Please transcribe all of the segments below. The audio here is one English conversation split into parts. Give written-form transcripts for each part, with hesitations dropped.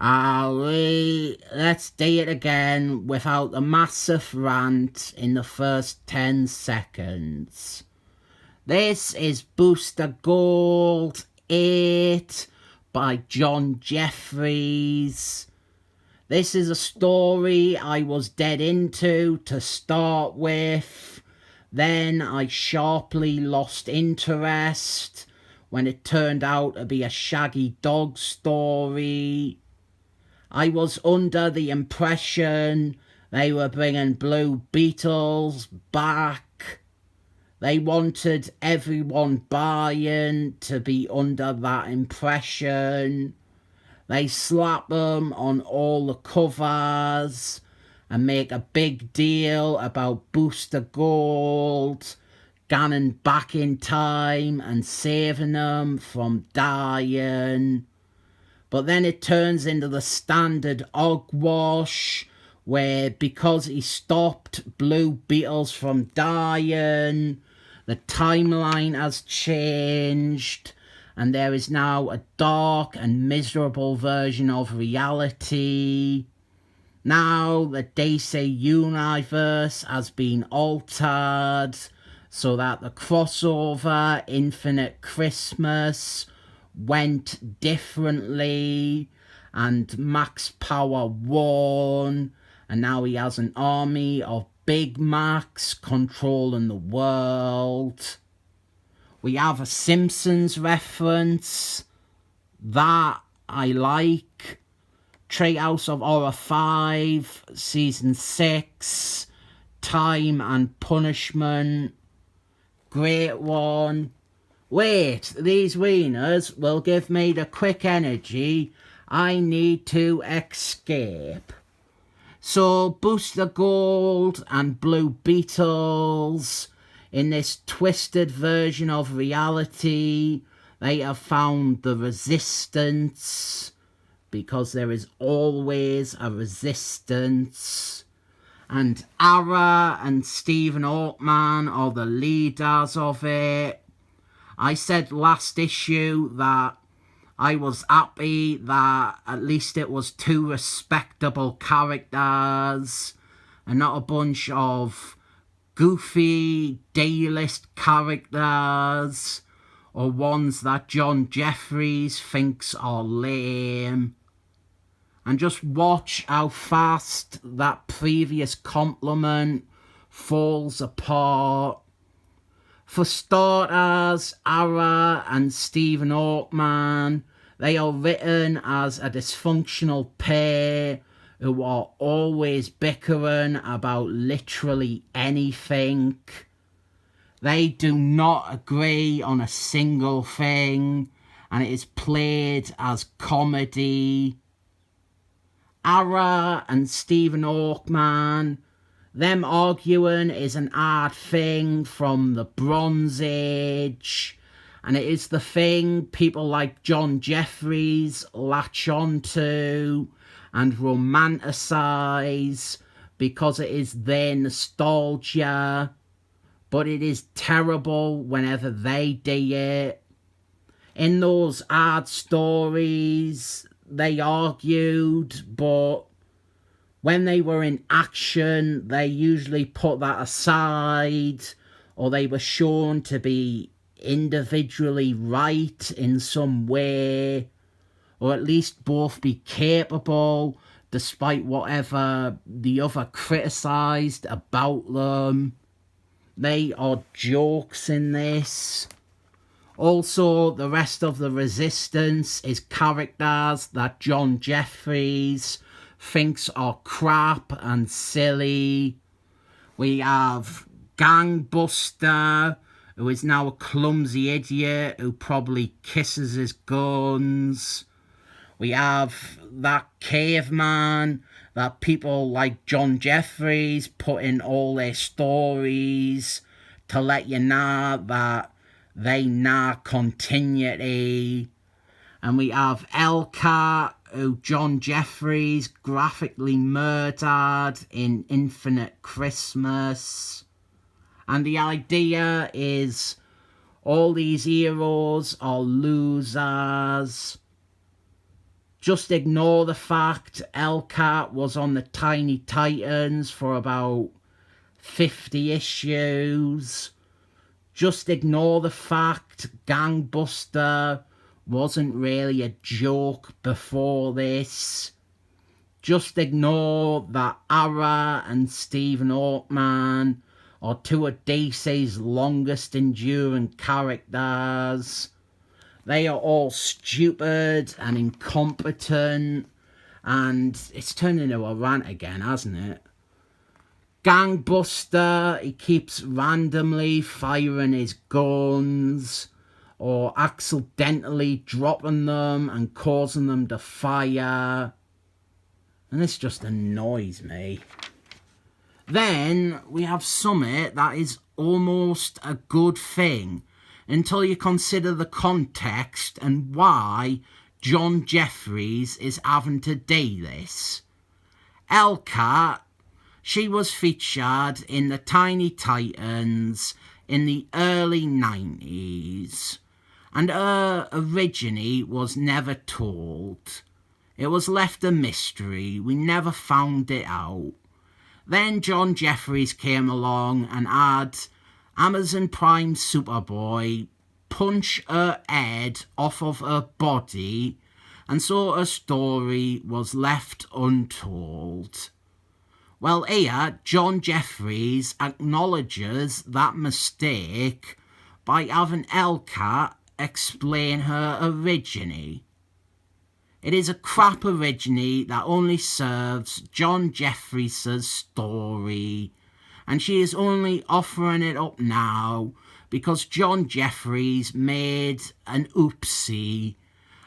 Let's do it again without a massive rant in the first 10 seconds. This is Booster Gold 8 by John Jeffries. This is a story I was dead into to start with. Then I sharply lost interest when it turned out to be a shaggy dog story. I was under the impression they were bringing blue Beetles back. They wanted everyone buying to be under that impression. They slap them on all the covers and make a big deal about Booster Gold going back in time and saving them from dying. But then it turns into the standard hogwash where because he stopped blue Beetles from dying, the timeline has changed and there is now a dark and miserable version of reality. Now the DC universe has been altered so that the crossover Infinite Christmas went differently and Max Power won, and now he has an army of Big Macs controlling the world. We have a Simpsons reference that I like. Treehouse of Horror 5 Season 6 Time and Punishment, great one. Wait, these wieners will give me the quick energy I need to escape. So Booster Gold and Blue Beetles, in this twisted version of reality, they have found the resistance, because there is always a resistance. And Ara and Stephen Altman are the leaders of it. I said last issue that I was happy that at least it was two respectable characters and not a bunch of goofy D-list characters or ones that John Jeffries thinks are lame. And just watch how fast that previous compliment falls apart. For starters, Ara and Stephen Altman, they are written as a dysfunctional pair who are always bickering about literally anything. They do not agree on a single thing, and it is played as comedy. Ara and Stephen Altman, them arguing is an hard thing from the Bronze Age, and it is the thing people like John Jeffries latch onto and romanticize because it is their nostalgia, but it is terrible whenever they do it. In those hard stories, they argued, but when they were in action, they usually put that aside, or they were shown to be individually right in some way, or at least both be capable, despite whatever the other criticised about them. They are jokes in this. Also, the rest of the Resistance is characters that John Jeffries thinks are crap and silly. We have Gangbuster, who is now a clumsy idiot who probably kisses his guns. We have that caveman that people like John Jeffries put in all their stories to let you know that they know continuity. And we have Elka, who John Jeffries graphically murdered in Infinite Christmas. And the idea is all these heroes are losers. Just ignore the fact Hellcat was on the Tiny Titans for about 50 issues. Just ignore the fact Gangbuster wasn't really a joke before this. Just ignore that Ara and Stephen Altman are two of DC's longest enduring characters. They are all stupid and incompetent, and it's turned into a rant again, hasn't it? Gangbuster, he keeps randomly firing his guns or accidentally dropping them and causing them to fire. And this just annoys me. Then we have something that is almost a good thing until you consider the context and why John Jeffries is having to do this. Hellcat, she was featured in the Tiny Titans in the early 90s, and her origin was never told. It was left a mystery. We never found it out. Then John Jeffries came along and had Amazon Prime Superboy punch her head off of her body, and so her story was left untold. Well, here, John Jeffries acknowledges that mistake by having Hellcat explain her origin. It is a crap origin that only serves John Jeffries' story, and she is only offering it up now because John Jeffries made an oopsie,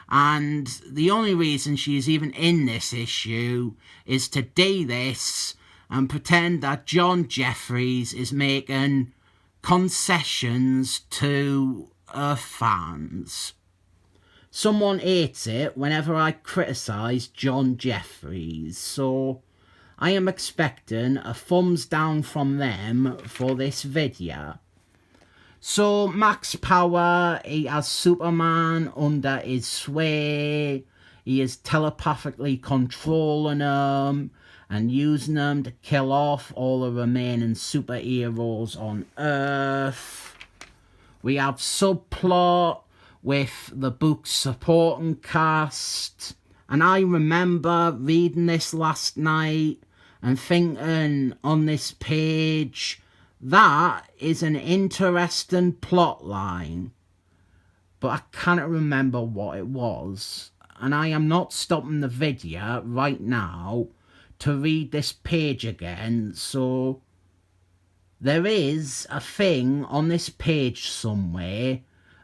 and the only reason she is even in this issue is to do this and pretend that John Jeffries is making concessions to her fans. Someone hates it whenever I criticise John Jeffries, so I am expecting a thumbs down from them for this video. So Max Power, he has Superman under his sway. He is telepathically controlling him and using them to kill off all the remaining superheroes on Earth. We have subplot with the book's supporting cast, and I remember reading this last night and thinking on this page, that is an interesting plot line, but I cannot remember what it was, and I am not stopping the video right now to read this page again, so there is a thing on this page somewhere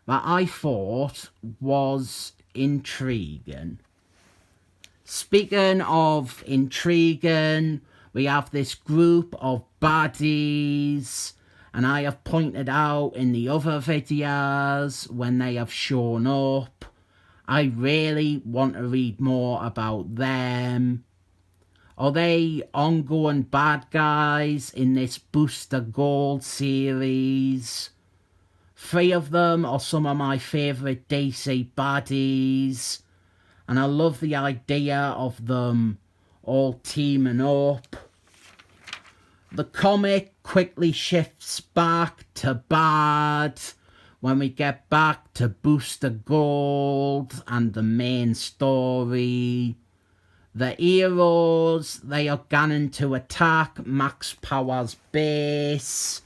that I thought was intriguing. Speaking of intriguing, we have this group of baddies, and I have pointed out in the other videos when they have shown up, I really want to read more about them. Are they ongoing bad guys in this Booster Gold series? 3 of them are some of my favourite DC baddies, and I love the idea of them all teaming up. The comic quickly shifts back to bad when we get back to Booster Gold and the main story. The heroes, they are gunning to attack Max Power's base,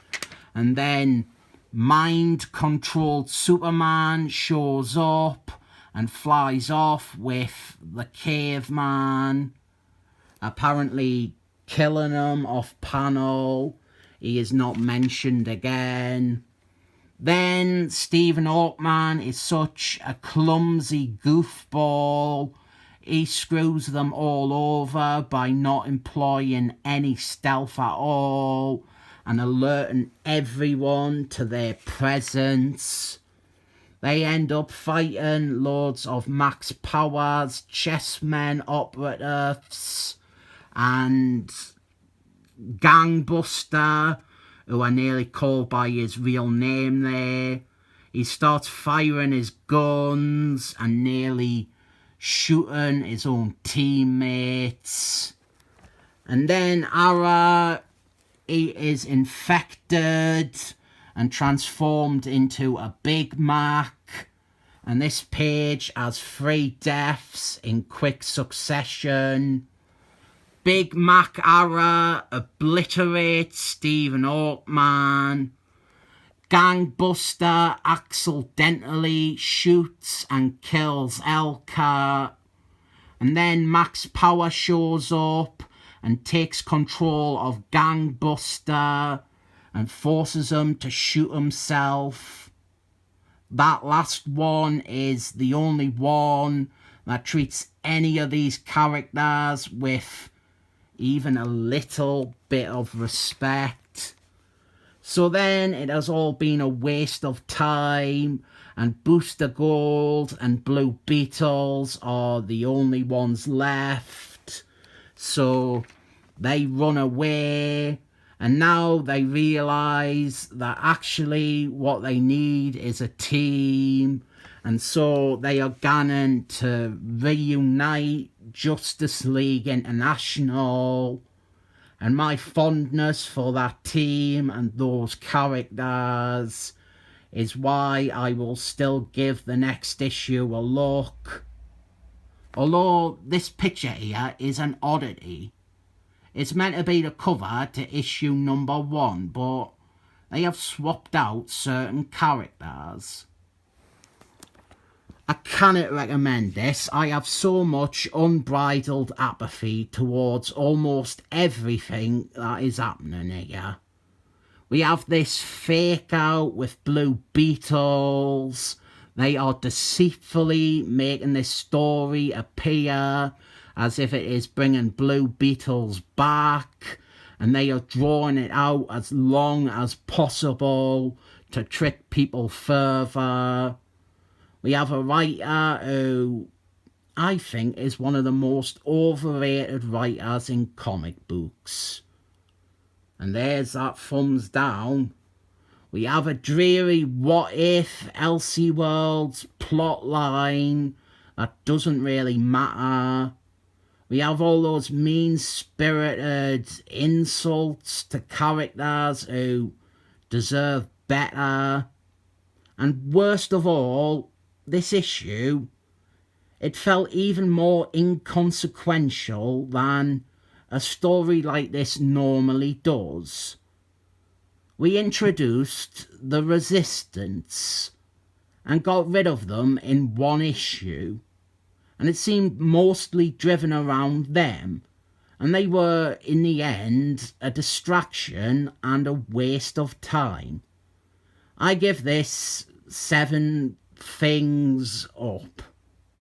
and then mind-controlled Superman shows up and flies off with the caveman, apparently killing him off panel. He is not mentioned again. Then Stephen Altman is such a clumsy goofball. He screws them all over by not employing any stealth at all and alerting everyone to their presence. They end up fighting loads of Max Power's chessmen operatives and Gangbuster, who are nearly called by his real name there. He starts firing his guns and nearly shooting his own teammates. And then Ara, he is infected and transformed into a Big Mac. And this page has 3 deaths in quick succession. Big Mac Ara obliterates Stephen Hawkman. Gangbuster accidentally shoots and kills Elka. And then Max Power shows up and takes control of Gangbuster and forces him to shoot himself. That last one is the only one that treats any of these characters with even a little bit of respect. So then it has all been a waste of time, and Booster Gold and Blue Beetles are the only ones left. So they run away, and now they realise that actually what they need is a team, and so they are going to reunite Justice League International. And my fondness for that team and those characters is why I will still give the next issue a look. Although this picture here is an oddity. It's meant to be the cover to issue number 1, but they have swapped out certain characters. I cannot recommend this. I have so much unbridled apathy towards almost everything that is happening here. We have this fake out with Blue Beetles. They are deceitfully making this story appear as if it is bringing Blue Beetles back, and they are drawing it out as long as possible to trick people further. We have a writer who I think is one of the most overrated writers in comic books. And there's that thumbs down. We have a dreary what if Elseworlds plot line that doesn't really matter. We have all those mean-spirited insults to characters who deserve better. And worst of all, this issue, it felt even more inconsequential than a story like this normally does. We introduced the Resistance and got rid of them in 1 issue, and it seemed mostly driven around them, and they were, in the end, a distraction and a waste of time. I give this 7 things up.